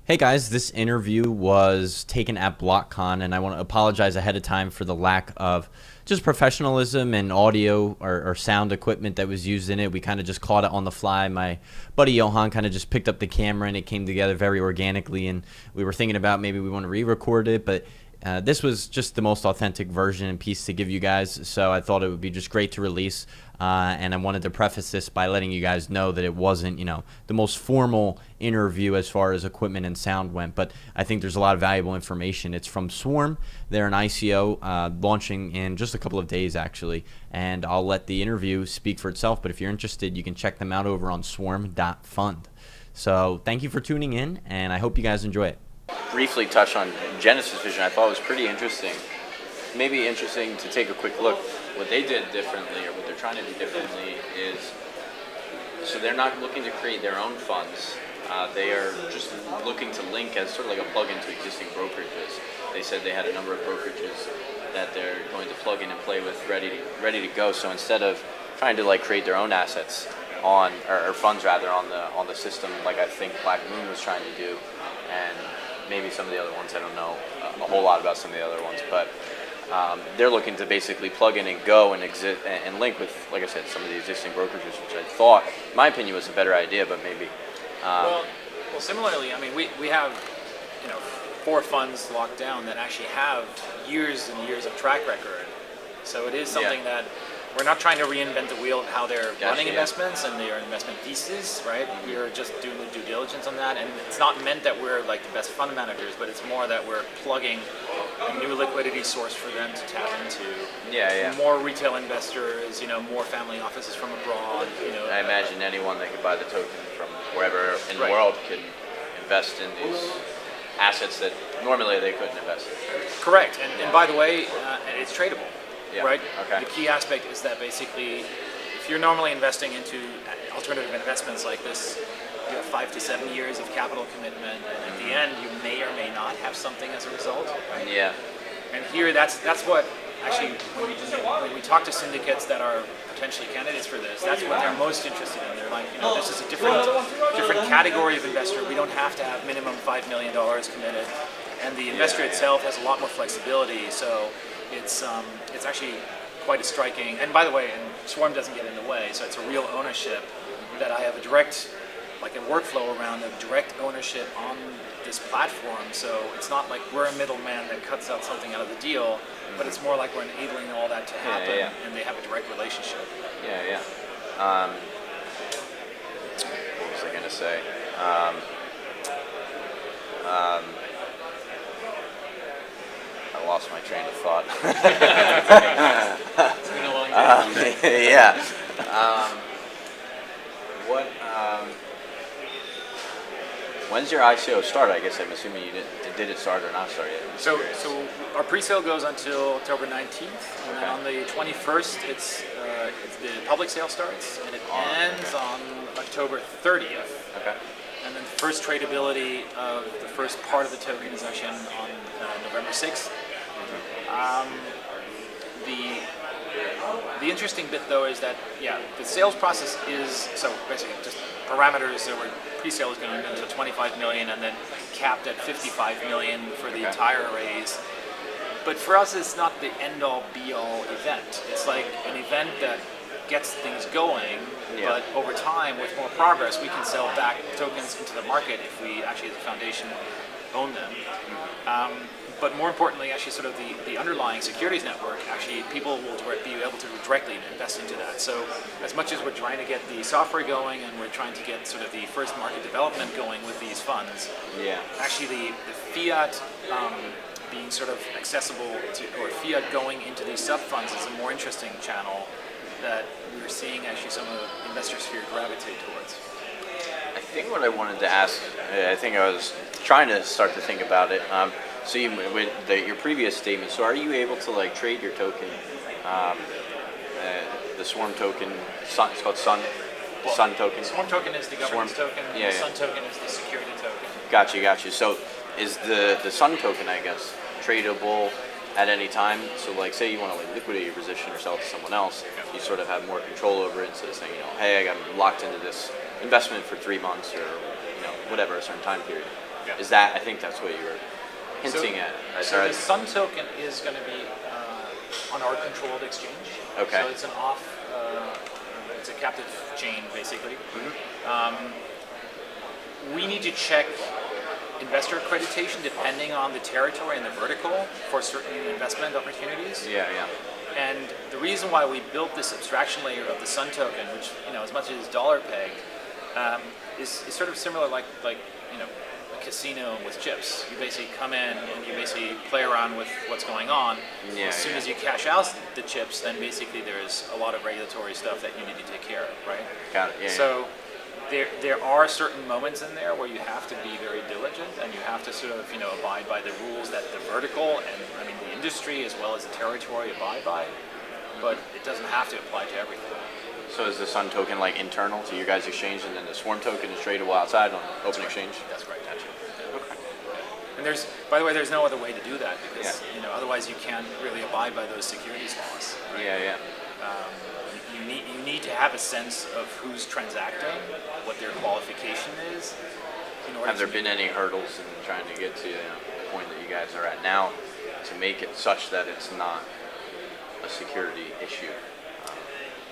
Hey guys, this interview was taken at Blockcon, and I want to apologize ahead of time for the lack of just professionalism and audio or sound equipment that was used in it. We kind of just caught it on the fly. My buddy Johan kind of just picked up the camera, and it came together very organically, and we were thinking about maybe we want to re-record it, but this was just the most authentic version and piece to give you guys, so I thought it would be just great to release. And I wanted to preface this by letting you guys know that it wasn't, the most formal interview as far as equipment and sound went, but I think there's a lot of valuable information. It's from Swarm. They're an ICO launching in just a couple of days, actually, and I'll let the interview speak for itself, but if you're interested, you can check them out over on swarm.fund. So thank you for tuning in, and I hope you guys enjoy it. Briefly touch on Genesis Vision. I thought it was pretty interesting. Maybe interesting to take a quick look. What they did differently, or what they're trying to do differently, is so they're not looking to create their own funds. They are just looking to link as sort of like a plug-in to existing brokerages. They said they had a number of brokerages that they're going to plug in and play with, ready to go. So instead of trying to like create their own assets on or funds rather on the system, like I think Black Moon was trying to do, and maybe some of the other ones, I don't know a whole lot about some of the other ones, but they're looking to basically plug in and go and exist and link with, like I said, some of the existing brokerages, which I thought, in my opinion, was a better idea, but maybe. Well, similarly, I mean, we have 4 funds locked down that actually have years and years of track record. So it is something that we're not trying to reinvent the wheel of how they're running investments and their investment thesis, right? We're just doing the due diligence on that, and it's not meant that we're like the best fund managers, but it's more that we're plugging a new liquidity source for them to tap into. More retail investors, more family offices from abroad. I imagine anyone that could buy the token from wherever in the world can invest in these assets that normally they couldn't invest in. Correct, and by the way, it's tradable. Right? Okay. The key aspect is that basically, if you're normally investing into alternative investments like this, you have 5 to 7 years of capital commitment, and at the end, you may or may not have something as a result. Right? Yeah. And here, that's what actually when we talk to syndicates that are potentially candidates for this, that's what they're most interested in. They're like, this is a different category of investor. We don't have to have minimum $5 million committed, and the investor itself has a lot more flexibility. So. It's actually quite a striking, and by the way, and Swarm doesn't get in the way, so it's a real ownership that I have a direct, like a workflow around of direct ownership on this platform. So it's not like we're a middleman that cuts out something out of the deal, but it's more like we're enabling all that to happen, and they have a direct relationship. What was I going to say? I lost my train of thought. It's been a long day. When's your ICO start? I guess I'm assuming you did it start or not start yet? So our pre-sale goes until October 19th, and then on the 21st, it's the public sale starts, and it ends on October 30th. Okay. And then the first tradability of the first part of the token is actually on November 6th. The interesting bit though is that the sales process is so basically just parameters. So pre-sale is going until 25 million, and then capped at 55 million for the entire raise. But for us, it's not the end-all, be-all event. It's like an event that gets things going, but over time, with more progress, we can sell back tokens into the market if we actually, as a foundation, own them. But more importantly, actually, sort of the underlying securities network, actually, people will be able to directly invest into that. So as much as we're trying to get the software going and we're trying to get sort of the first market development going with these funds, actually the fiat being sort of accessible to, or fiat going into these sub-funds is a more interesting channel that we're seeing actually some of the investor sphere gravitate towards. I think what I wanted to ask, I think I was trying to start to think about it. So with your previous statement, so are you able to like trade your token, the Swarm token, it's called Sun token? Swarm token is the governance token, and the Sun token is the security token. Gotcha. So is the Sun token, I guess, tradable at any time? So like say you want to like liquidate your position or sell it to someone else, you sort of have more control over it instead of saying, hey, I got locked into this investment for 3 months or whatever, a certain time period. Yeah. Is that, I think that's what you were hinting at. So the Sun token is going to be on our controlled exchange. Okay. So it's an it's a captive chain basically. We need to check investor accreditation depending on the territory and the vertical for certain investment opportunities. Yeah. And the reason why we built this abstraction layer of the Sun token, which as much as dollar pegged, is sort of similar like a casino with chips. You basically come in and you basically play around with what's going on. As soon as you cash out the chips, then basically there's a lot of regulatory stuff that you need to take care of, right? Got it. Yeah. So there are certain moments in there where you have to be very diligent and you have to sort of abide by the rules that the vertical and the industry as well as the territory abide by, but it doesn't have to apply to everything. So is the Sun token like internal to your guys' exchange, and then the Swarm token is tradable outside on open exchange? That's right. That's right. Okay. And by the way, there's no other way to do that because otherwise you can't really abide by those securities laws. Right? Yeah. You need to have a sense of who's transacting, what their qualification is. Have there been any hurdles in trying to get to the point that you guys are at now to make it such that it's not a security issue?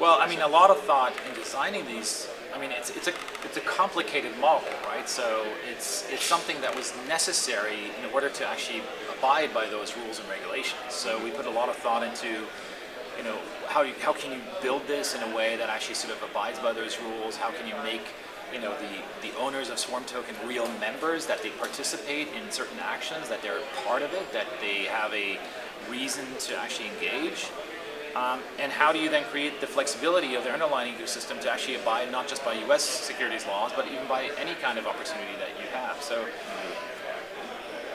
Well, a lot of thought in designing these. It's a complicated model, right? So it's something that was necessary in order to actually abide by those rules and regulations. So we put a lot of thought into, how can you build this in a way that actually sort of abides by those rules? How can you make the owners of Swarm token real members, that they participate in certain actions, that they're part of it, that they have a reason to actually engage? And how do you then create the flexibility of their underlying ecosystem to actually abide not just by U.S. securities laws, but even by any kind of opportunity that you have? So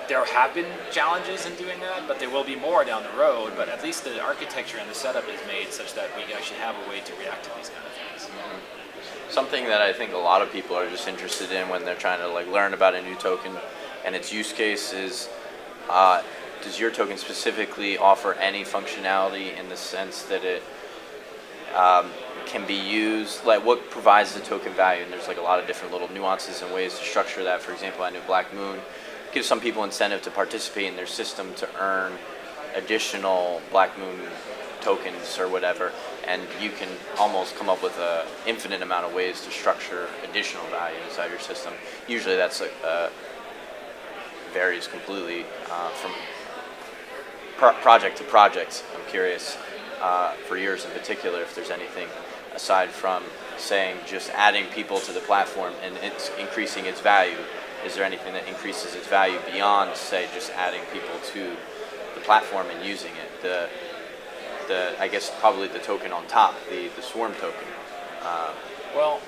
there have been challenges in doing that, but there will be more down the road. But at least the architecture and the setup is made such that we actually have a way to react to these kind of things. Something that I think a lot of people are just interested in when they're trying to learn about a new token and its use case is, does your token specifically offer any functionality in the sense that it can be used, what provides the token value? And there's a lot of different little nuances and ways to structure that. For example, I know Black Moon gives some people incentive to participate in their system to earn additional Black Moon tokens or whatever, and you can almost come up with an infinite amount of ways to structure additional value inside your system. Usually that's varies completely from project to project. I'm curious for yours in particular if there's anything aside from saying just adding people to the platform and it's increasing its value. Is there anything that increases its value beyond, say, just adding people to the platform and using it? I guess probably the token on top, the Swarm token. Well,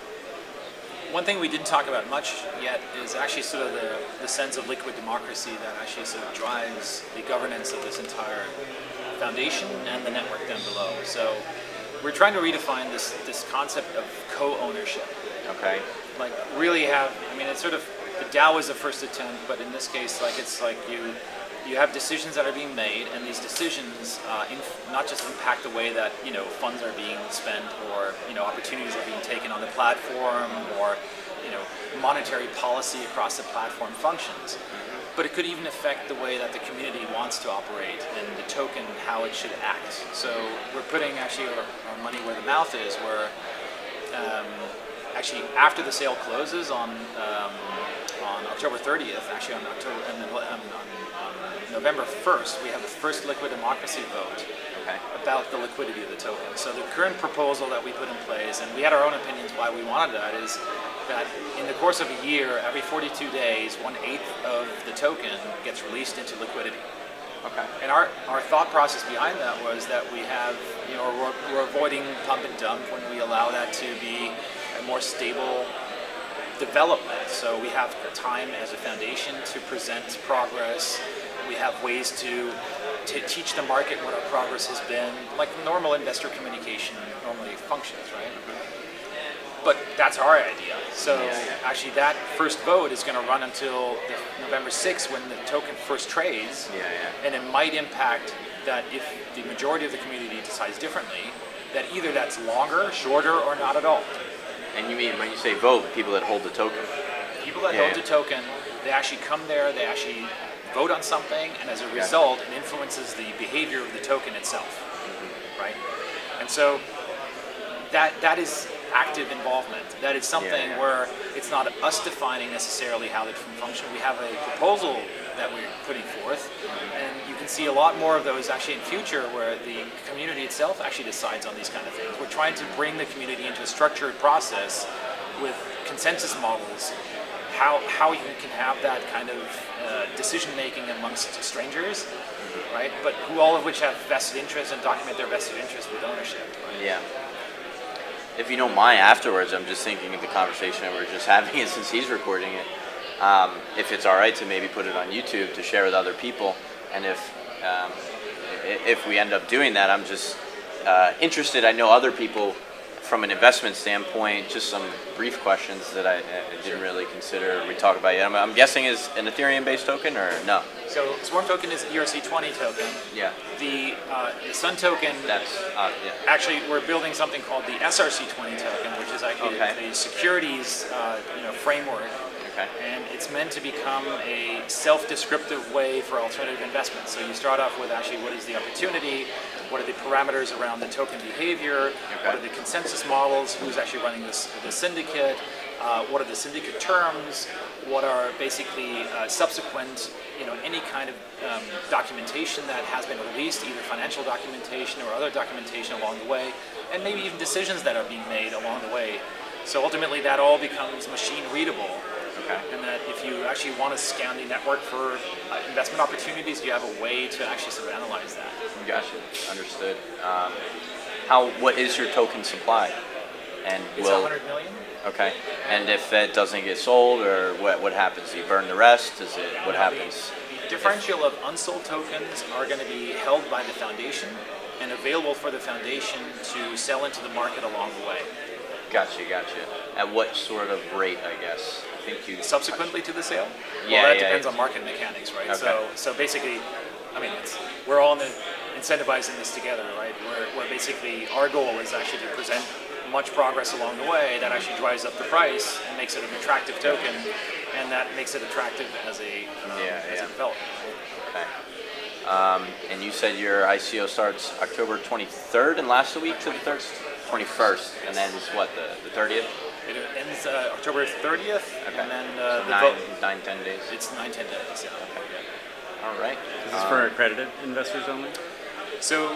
one thing we didn't talk about much yet is actually sort of the sense of liquid democracy that actually sort of drives the governance of this entire foundation and the network down below. So we're trying to redefine this concept of co-ownership. Okay. Really have, it's sort of, the DAO is the first attempt, but in this case, it's like you have decisions that are being made, and these decisions not just impact the way that funds are being spent, or opportunities are being taken on the platform, or monetary policy across the platform functions, but it could even affect the way that the community wants to operate and the token how it should act. So we're putting actually our money where the mouth is, where actually after the sale closes on October 30th, actually on November 1st, we have the first liquid democracy vote about the liquidity of the token. So the current proposal that we put in place, and we had our own opinions why we wanted that, is that in the course of a year, every 42 days, 1/8 of the token gets released into liquidity. Okay. And our thought process behind that was that we have, we're avoiding pump and dump when we allow that to be a more stable development. So we have time as a foundation to present progress. We have ways to teach the market what our progress has been, like normal investor communication normally functions, right? But that's our idea. So actually that first vote is going to run until November 6th when the token first trades. And it might impact that if the majority of the community decides differently, that either that's longer, shorter, or not at all. And you mean when you say vote, people that hold the token? People that hold the token they actually come there, they actually vote on something, and as a result, it influences the behavior of the token itself, right? And so that is active involvement. That is something where it's not us defining necessarily how they function. We have a proposal that we're putting forth, and you can see a lot more of those actually in future where the community itself actually decides on these kind of things. We're trying to bring the community into a structured process with consensus models, how you can have that kind of decision making amongst strangers, right? But who all of which have vested interest and document their vested interest with ownership. Right? Yeah. If you don't mind, afterwards, I'm just thinking of the conversation that we're just having, and since he's recording it, if it's all right to maybe put it on YouTube to share with other people, and if we end up doing that, I'm just interested. I know other people from an investment standpoint, just some brief questions that I didn't really consider we talk about yet. I'm guessing is an Ethereum-based token or no? So Swarm token is ERC20 token. Yeah. The Sun token. That's Actually, we're building something called the SRC20 token, which is actually a securities framework. Okay. And it's meant to become a self-descriptive way for alternative investments. So you start off with actually what is the opportunity, what are the parameters around the token behavior, what are the consensus models, who's actually running the syndicate, what are the syndicate terms, what are basically subsequent, any kind of documentation that has been released, either financial documentation or other documentation along the way, and maybe even decisions that are being made along the way. So ultimately that all becomes machine readable. And that if you actually want to scan the network for investment opportunities, you have a way to actually sort of analyze that. Gotcha. Understood. What is your token supply? And it's 100 million. Okay. And if that doesn't get sold, or what happens? Do you burn the rest? What happens? The differential of unsold tokens are going to be held by the foundation and available for the foundation to sell into the market along the way. Gotcha. At what sort of rate, I guess? I think you subsequently to the sale? Yeah, well, that depends on market mechanics, right? Okay. So basically, we're all incentivizing this together, right? Where basically our goal is actually to present much progress along the way that actually drives up the price and makes it an attractive token, and that makes it attractive as a developer. Okay. And you said your ICO starts October 23rd and lasts a week to the 21st, and then it's what, the 30th? It ends October 30th, and then nine, 10 days. It's 9-10 days. Yeah. Okay. All right. Is this for accredited investors only? So,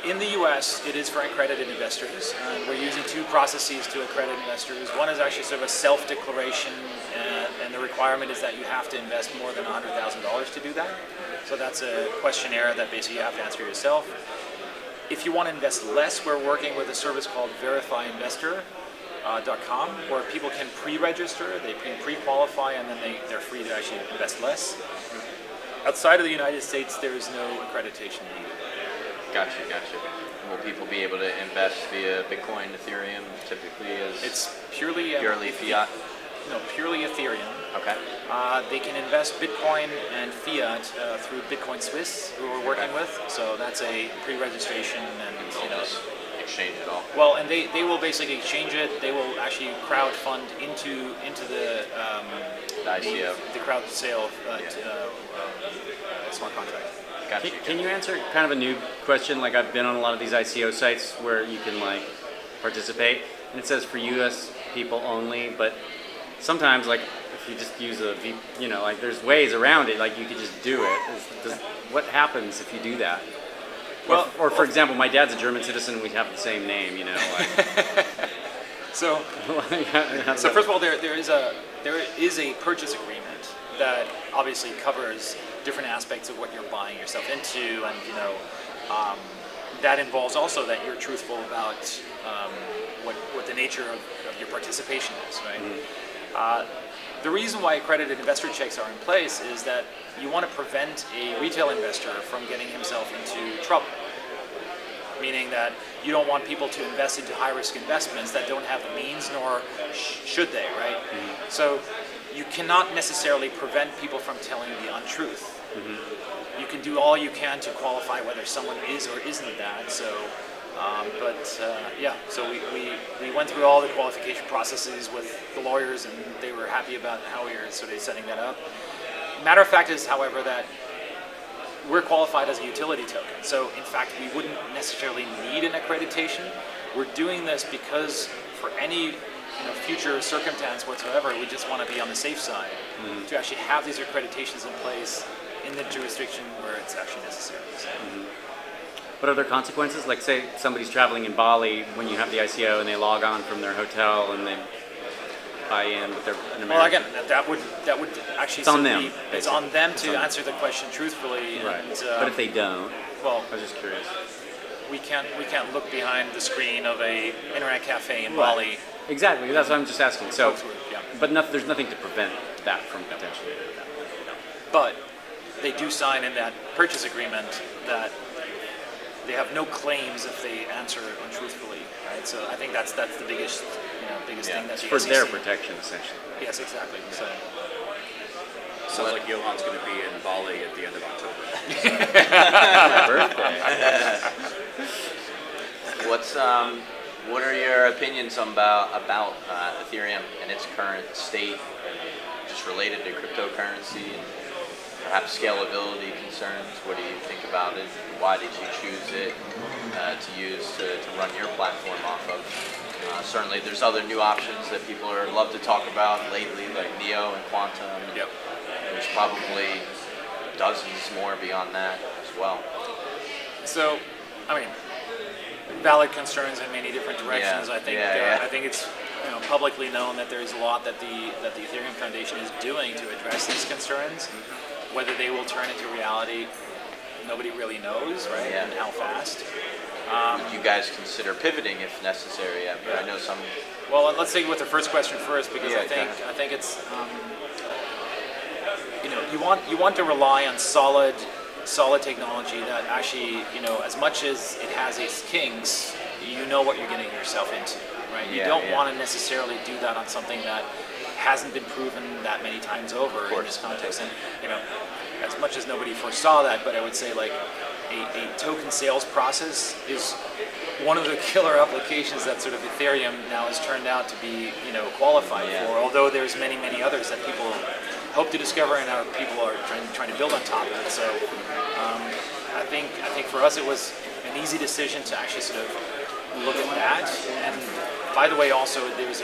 in the U.S., it is for accredited investors. We're using two processes to accredit investors. One is actually sort of a self-declaration, and the requirement is that you have to invest more than $100,000 to do that. So that's a questionnaire that basically you have to answer yourself. If you want to invest less, we're working with a service called verifyinvestor.com, where people can pre-register, they can pre-qualify, and then they're free to actually invest less. Outside of the United States, there is no accreditation needed. Gotcha. Will people be able to invest via Bitcoin, Ethereum, typically? It's purely fiat? No, purely Ethereum. Okay. They can invest Bitcoin and fiat through Bitcoin Swiss, who we're working with. So that's a pre-registration, and just exchange it all. Well, and they will basically exchange it. They will actually crowd fund into the ICO, the crowd sale smart contract. Gotcha. Can you answer kind of a new question? Like, I've been on a lot of these ICO sites where you can participate, and it says for U.S. people only, but sometimes if you just use there's ways around it. Like, you could just do it. What happens if you do that? Well, or for example, my dad's a German citizen. We have the same name. So first of all, there is a purchase agreement that obviously covers different aspects of what you're buying yourself into, and that involves also that you're truthful about what the nature of your participation is, right? Mm-hmm. The reason why accredited investor checks are in place is that you want to prevent a retail investor from getting himself into trouble. Meaning that you don't want people to invest into high-risk investments that don't have the means, nor should they, right? Mm-hmm. So you cannot necessarily prevent people from telling the untruth. Mm-hmm. You can do all you can to qualify whether someone is or isn't that. So So we went through all the qualification processes with the lawyers, and they were happy about how we were sort of setting that up. Matter of fact is, however, that we're qualified as a utility token. So in fact, we wouldn't necessarily need an accreditation. We're doing this because for any future circumstance whatsoever, we just want to be on the safe side to actually have these accreditations in place in the jurisdiction where it's actually necessary. So. But are there consequences? Like, say somebody's traveling in Bali when you have the ICO and they log on from their hotel and they buy in, but they're an American. Well, again, that would actually it's on them. It's on them to answer the question truthfully. Right. And, but if they don't, well, I was just curious. We can't look behind the screen of a internet cafe in Bali. Exactly. That's what I'm just asking. So, yeah. But there's nothing to prevent that from potentially. But they do sign in that purchase agreement that they have no claims if they answer untruthfully, right? So I think that's the biggest thing that's for their protection, essentially. Yes, exactly. So sounds like Johan's going to be in Bali at the end of October. Birthday. What are your opinions about Ethereum and its current state, just related to cryptocurrency and perhaps scalability concerns? What do you think about it? Why did you choose it to use to run your platform off of? Certainly, there's other new options that people love to talk about lately, like Neo and Quantum. Yep. There's probably dozens more beyond that as well. So, I mean, valid concerns in many different directions. Yeah. I think it's publicly known that there's a lot that the Ethereum Foundation is doing to address these concerns. Whether they will turn into reality, nobody really knows, right? Yeah. And how fast. Would you guys consider pivoting if necessary? I know some. Well, let's take with the first question first, because Yeah, I think it's you want to rely on solid technology that actually as much as it has its kinks, you know what you're getting yourself into, right? You don't want to necessarily do that on something that hasn't been proven that many times over in this context. And as much as nobody foresaw that, but I would say like a token sales process is one of the killer applications that sort of Ethereum now has turned out to be qualified for. Although there's many others that people hope to discover and people are trying to build on top of it. So I think for us it was an easy decision to actually sort of look at that. And by the way, also there's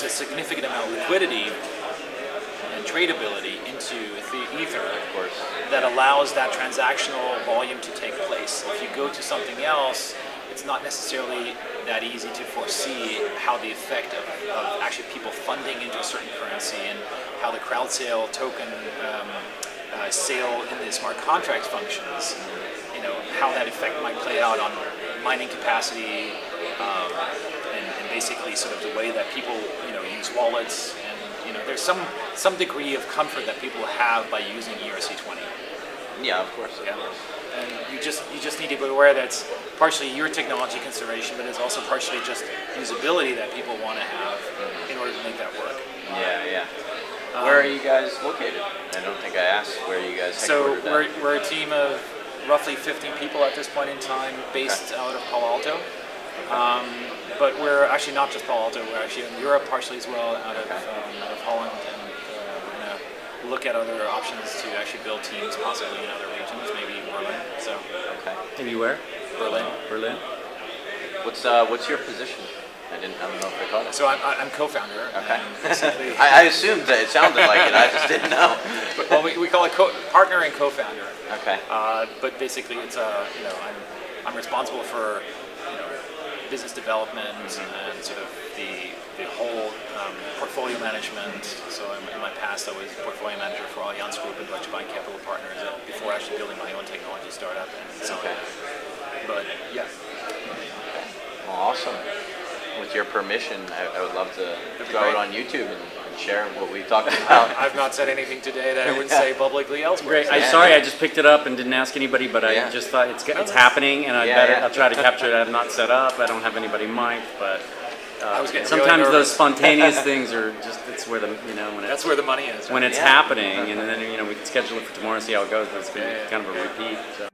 a significant amount of liquidity and tradability into the Ether, of course, that allows that transactional volume to take place. If you go to something else, it's not necessarily that easy to foresee how the effect of actually people funding into a certain currency and how the crowd sale token sale in the smart contract functions, how that effect might play out on mining capacity and basically sort of the way that people use wallets, and there's some degree of comfort that people have by using ERC20. Yeah, of course. Yeah. And you just need to be aware that it's partially your technology consideration, but it's also partially just usability that people want to have in order to make that work. Yeah. Where are you guys located? I don't think I asked where you guys So headquartered we're a team of roughly 15 people at this point in time, based out of Palo Alto. But we're actually not just Palo Alto. We're actually in Europe partially as well, out of Holland, and we're going to look at other options to actually build teams, possibly in other regions, maybe Berlin. So. Okay. Maybe where? Berlin. What's your position? I don't know if I caught it. So I'm co-founder. Okay. Basically, I assumed that it sounded like it. I just didn't know. Well, we call it partner and co-founder. Okay. But basically, it's I'm responsible for business development and sort of the whole portfolio management. So in my past, I was portfolio manager for Allianz Group and Deutsche Bank Capital Partners before actually building my own technology startup. And so, but yeah. Well, awesome. With your permission, I would love to throw it on YouTube and share what we talked about. I've not said anything today that I wouldn't say publicly elsewhere. Great. I'm sorry, I just picked it up and didn't ask anybody, but I just thought it's happening, and I'll try to capture it. I'm not set up. I don't have anybody mic'd, but sometimes those spontaneous things are just it's where that's where the money is. Right? When it's happening, and then we can schedule it for tomorrow, see how it goes. But it's been kind of a repeat. So.